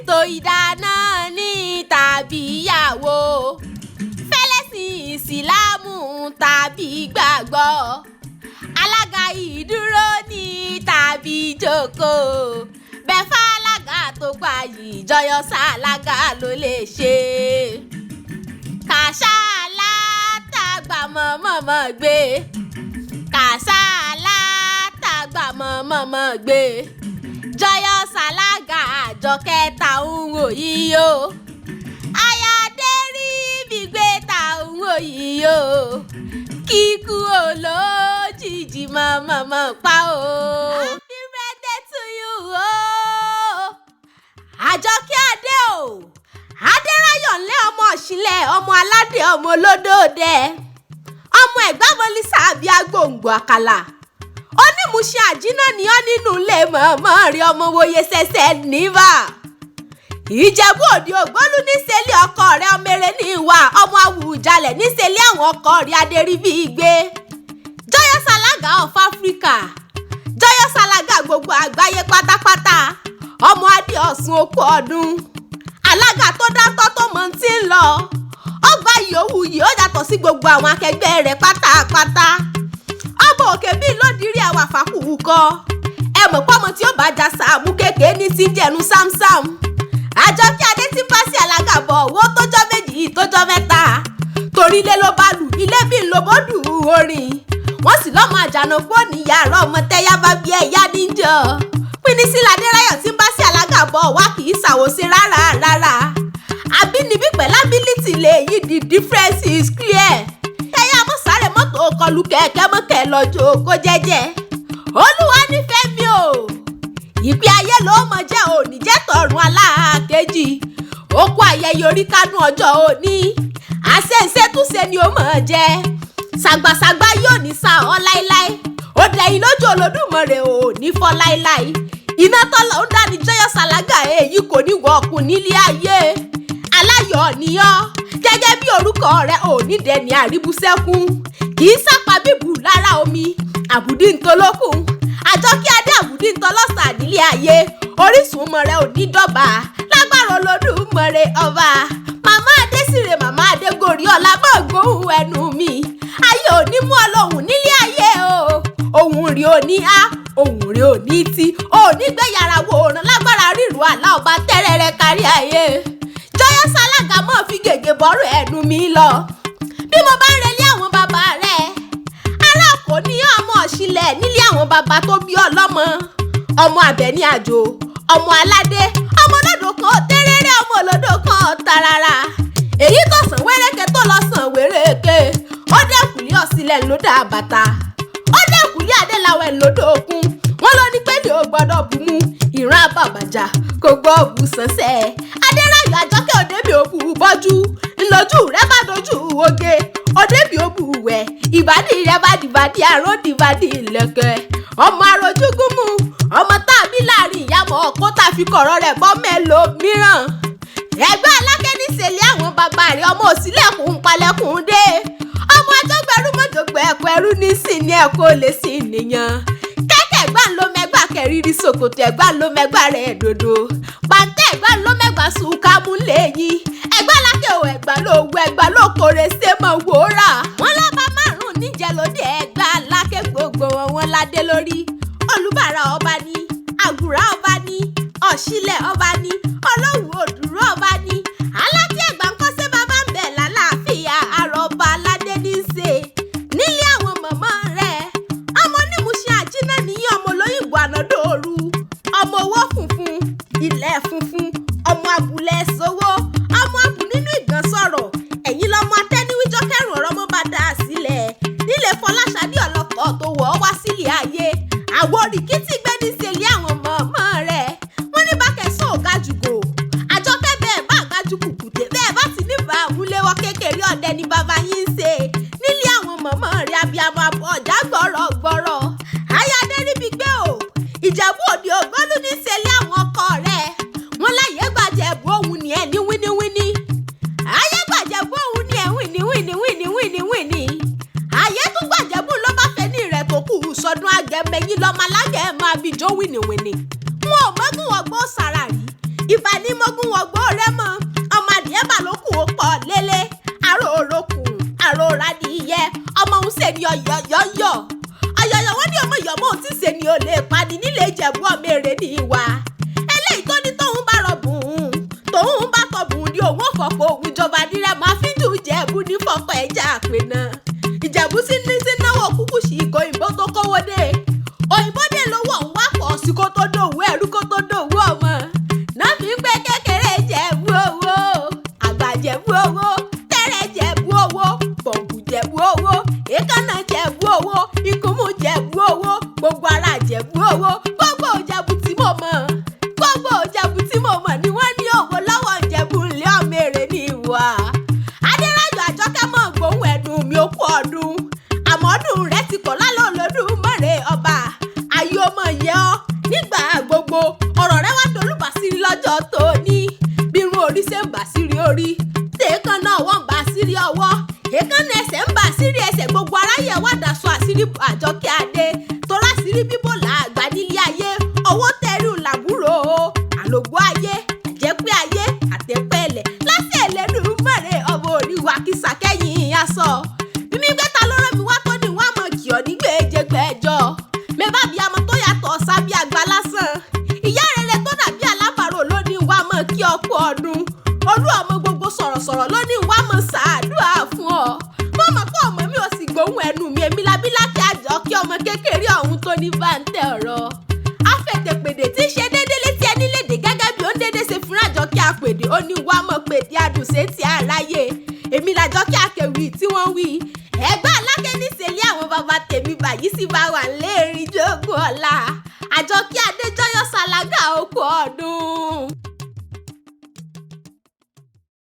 ṣètò ìdáná ní tàbí ìyàwó fẹ́lẹ́sìn ìsìlámù tàbí gbàgbọ́ alága ìdúró ní tàbí jókòó bẹ́fà alága tó gbayì Joyous Alaga ló lè ṣe kàṣálà tàgbà mọ̀mọ́mọ́ gbé kàṣálà tàgbà mọ̀mọ́mọ́ gbé Joyous Alaga àjọ kẹta ń wò yìí o ayáde rí gbígbé ta ń wò yìí o kíkú olójijì mọ̀mọ́mọ́ pa o. Happy birthday to you o. Àjọkẹ́ Adé o Aderayo ńlẹ́ ọmọ ọ̀ṣìnlẹ̀ ọmọ aládé ọmọ olódòdẹ ọmọ Ẹ̀gbá mọ́lísà àbí agbóǹgbò àkàlà onímùṣe àjínà ni ọ́ nínú ilé mọ̀ọ́mọ́ rí ọmọ wòye ṣẹ̀ṣẹ̀ níbà Ìjẹ̀bú Òde Ògbólú níṣẹ́lẹ̀ ọkọ rẹ̀ ọmọ eré ní ìwà ọmọ Awùjalẹ̀ níṣẹ́lẹ̀ àwọn ọkọ rẹ̀ adéríbí gbé Joyous Alaga of Africa Joyous Alaga gbogbo àgbáyé pátápátá ọmọ adé Ọ̀ṣun okú ọdún alága tó dáńtọ́ tó mọ̀ tí ń lọ ọgbà yòówù yìí ó yàtọ̀ sí gbogbo àwọn akẹgbẹ́ rẹ̀ pátápátá ọmọ òkè bíi lódìrí àwà fàkùwù kọ ẹ mọ̀ pọ́mọ tí ó bá já sàmú kékeré ní ti ń jẹnu sámsám Àjọkẹ́ Adé tí ń bá sí Alaga bọ̀ owó tójọ́ méjì tójọ́ mẹ́ta torí ilé ló bá lù ilé bí ń lo bódù orin wọ́n sì lọ́mọ àjànàkú òní yàrá ọmọ tẹ́yà bá bí ẹ̀yà níjọ pínísí Aderayo tí ń bá sí Alaga bọ̀ wá kì í ṣàwòsí rárá àbínibí pẹ̀lú ability lè yí the difference is clear ẹ̀yà mọ́ sáré mọ́tò kọlù kẹ̀kẹ́ mọ́kẹ́ lọ́jọ́ kó jẹ́jẹ́ Olúwa nífẹ̀ẹ́ mi o ìpè ayé ló mọ̀ jẹ́ òní jẹ́ tọ̀run aláàkejì okú ayẹyẹ orí kánú ọjọ́ òní àṣẹ̀ṣẹ̀ túnṣe ni ó mọ̀ jẹ́ ṣàgbàṣàgbà yóò ní sá ọ láíláí ó dẹ̀yìn lójú Olódùmarè ò ní fọ́ láíláí iná tọ́lọ̀ ń dá ní Joyous Alaga èyí kò ní wọ ọkùn nílé ayé aláyọ̀ níyọ́ gẹ́gẹ́ bí orúkọ rẹ̀ ò ní dẹni àríbúsẹ́kún kì í sápá bíbù lára omi àbùdí ntolókùn Àjọkẹ́ Adé àbùdí ntọ́lọ́sà nílé ayé orísun ọmọ rẹ̀ ò ní dọ́bà lágbára Olódùmarè ọba màmá Adésìrè màmá Adégòrí ọlá mọ̀ gbóhùn ẹnu mi ayé ò ní mú ọlọ́hun nílé ayé o ohun rí ò ní á ohun rí ò ní tí ò ní gbé yàrá wòran lágbára ríru àlá ọba tẹ́rẹ̀rẹ̀ kárí ayé Joyous Alaga mọ̀ fi gègé bọ́rọ̀ ẹnu mi lọ bí mo bá ń relé àwọn bàbá rẹ̀ ará kò ní ọmọ ọ̀ṣìnlẹ̀ nílé àwọn bàbá tó bí ọlọ́mọ ọmọ Àbẹ̀ní Àjò ọmọ aládé ọmọ olódò kan tẹ́rẹ́rẹ́ ọmọ olódò kan tarara èyí tó sàn wéréke tó lọ sàn wéréke ó dẹ́kùlé ọ̀sìnlẹ̀ lódà bàtà ó dẹ́kùlé adéláwẹ̀ lódò òkun wọ́n ló ní pé ní o gbọ́dọ̀ bù mú ìran àbàbàjà kò gbọ́ bù sánṣẹ́ Aderayo Àjọkẹ́ òdebì òbù bọ́jú ńlójú rẹ̀ bá dojú oge òdebì òbù wẹ̀ ìbàdí rẹ̀ bá dìbàdí àrò dìbàdí ìlẹ̀kẹ̀ ọmọ arójúgúnmù ọmọ tàbí láàrin ìyàmọ̀ ọkọ tá fi kọ̀rọ̀ rẹ̀ bọ́ mélòó mìíràn Ẹ̀gbá alákẹ́ níṣẹ́lẹ̀ àwọn bàbá rẹ̀ ọmọ òsínlẹ̀kùn palẹ̀kùn dé ọmọ ajọ́gbẹ̀rú mọ́jọ́gbẹ̀ ẹ̀kọ́ ẹrú ní sí ní ẹ̀kọ́ lè sí nìyàn kẹ́kẹ́ Ẹ̀gbá ló mẹ́gbà kẹrìírí ṣòkòtò Ẹ̀gbá ló mẹ́gbà rẹ̀ dòdò pàǹtẹ́ Ẹ̀gbá ló mẹ́gbà sùkámú lẹ́yìn Ẹ̀gbá alákẹ́ ò Ẹ̀gbá ló wọ Ẹ̀gbá ló kórè ṣé mọ̀ wòórà wọn lábá márùn níjẹ́ lóde Ẹ̀gbá alákẹ́ gbogbo wọn ládé lórí Olúbàrà ọba ní Àgùrà ọba ní Ọ̀ṣìnlẹ̀ ọba ní Olówù Òdùrú ọba ní Aláké Ẹ̀gbá ń kọ́sẹ́ bàbá ń bẹ̀ lálàáfíà àrọ̀bà aládé ní í ṣe nílé àwọn mọ̀mọ́ rẹ̀ ọmọ onímùṣe àjínà níyí ọmọ olóyìnbó ànádòoru ọmọ owó funfun ilẹ̀ funfun ọmọ abúlé sowó ọmọ abù nínú ìgbọ̀n sọ̀rọ̀ ẹ̀yìn lọ́mọ atẹ́níwíjọ́ kẹrùn ọ̀rọ̀ mọ́ bá dá sílẹ̀ nílé Fọláṣadé ọlọ́kọ̀ tó wọ̀ ọ́ wá sílé ayé àwọn Oriki tí gbé ní sẹ́lẹ̀ àwọn mọ̀mọ́ rẹ̀ wọ́n ní bákẹ́sọ̀ ọ̀gá jùgò Àjọkẹ́ bẹ́ẹ̀ bá àgájú kùkùté bẹ́ẹ̀ bá ti níbà àmúléwọ́ kékeré ọ̀dẹ ní bàbá yín ṣe nílé àwọn mọ̀mọ́ rẹ̀ abiyamọ ọ̀já gbọ̀rọ̀gbọ̀rọ̀ ayáde níbi gbé o Ìjẹ̀bú Òde Ògbólú ní sẹ́lẹ̀ àwọn ọkọ rẹ̀ wọ́n láyé gbàjẹ̀bú òun ni ẹ̀ ní wíníwíní ayé gbàjẹ̀bú òun ni ẹ̀ wíníwíní ayé tún gbàjẹ̀bú ló bá fẹ́ ní rẹ̀ tó kù sọdún agẹmẹyìn lọ́mọ alágẹ̀mọ abijó wíníwíní wọn ò mọ́gùn ọgbọ́n sára rí ìbà ní mogun wọ̀gbọ́ rẹ mọ́ ọmọ adìyẹ bà ló kù ó pọ̀ lélẹ̀ àrò òrokùn àrò rádìyẹ ọmọ òun ṣe ni ọ̀yọ̀yọ̀ wọ́n ní ọmọ ìyọ̀mọ́ òun ti ṣe ni ò lè pani nílé Ìjẹ̀bú ọmọ èrè ní ìwà eléyìí tó ní tóun bá rọ̀bùn tóun bá tọ̀bùn ní òun òfòpò òun ìjọba dírẹ́ máa fi dùn Ìjẹ̀bú ní fọ́pọ̀ ẹja àpè náà Ìjẹ̀bú sí ní sí náwó kúkú sí ìkó òyìnbó tó kówó dé òyìnbó dé lówó òun wá pọ̀ sí kó tó dòwú ẹ̀rú kó tó dòwú ọmọ náà fi ń gbé kékeré Ìjẹ̀bú owó àgbà Ìjẹ̀bú owó tẹ́rẹ̀ Ìjẹ̀bú owó bọ̀ǹkù Ìjẹ̀bú owó èékánná Ìjẹ̀bú owó ìkúmù Ìjẹ̀bú owó gbogbo ara Ìjẹ̀bú owó gbogbo Ìjẹ̀bú tí mo mọ̀ ni wọ́n ní owó lọ́wọ́ Ìjẹ̀bú ńlẹ́ ọmọ èrè ní ìwà Aderayo Àjọkẹ́ mọ̀ gbóhùn ẹ̀dùn mi ó kú ọdún àmọ́ ọdún rẹ̀ ti kọ̀ lálọ́ lọ́dún mọ́rẹ̀ ọba ayé ọmọ yẹ ọ́ nígbà gbogbo ọ̀rọ̀ rẹ̀ wá dolúbàsírí lọ́jọ́ tóní bírun orí ṣe ń bà sírí orí tèékánná ọwọ́ ń bà sírí ọwọ́ èékánná ẹsẹ̀ ń bà sírí ẹsẹ̀ gbogbo aráyé wá daṣọ àṣírí Àjọkẹ́ adé torá sírí bíbò làgbà nílé ayé owó tẹrù làbúrò àlògbó ayé àjẹpẹ́ ayé àtẹ̀pẹ́lẹ̀ lásẹ̀ lẹ́nu mọ́rẹ̀ ọmọ oníwà kìsà kẹ́yìn aṣọ mímí gbẹ́ta ló rán mi wá tó ní wọ́n á mọ̀ kí ọ nígbèjẹgbẹ́jọ mẹ́bà bí amọ̀ tó yàtọ̀ sábí àgbà lásán ìyá rere tó dàbí alábàárò ló ní wọ́n á mọ̀ kí ọ kú ọdún olú ọmọ gbogbo sọ̀rọ̀sọ̀rọ̀ ló ní wọ́n á mọ̀ ṣàdúrà fún ọ mo mọ̀ pé ọmọ mi ò sì gbóhùn ẹnu mi èmi labí láti Àjọkẹ́ ọmọ kékeré ọ̀hún tó ní báńtẹ̀ ọ̀rọ̀ afẹ́tẹ̀pèdè tí ṣe déédé létí ẹni lédè gẹ́gẹ́ bí ó ń déédé ṣe fún Àjọkẹ́ àpèdè ó ní wọ́n á mọ̀ pèdè àdùnṣe ti àráyé èmi làjọkẹ́ àkèwì tí wọ́n wí Ẹ̀gbá Aláké ní ìṣẹ̀lẹ̀ àwọn bàbá tèmi báyìí sì bá wà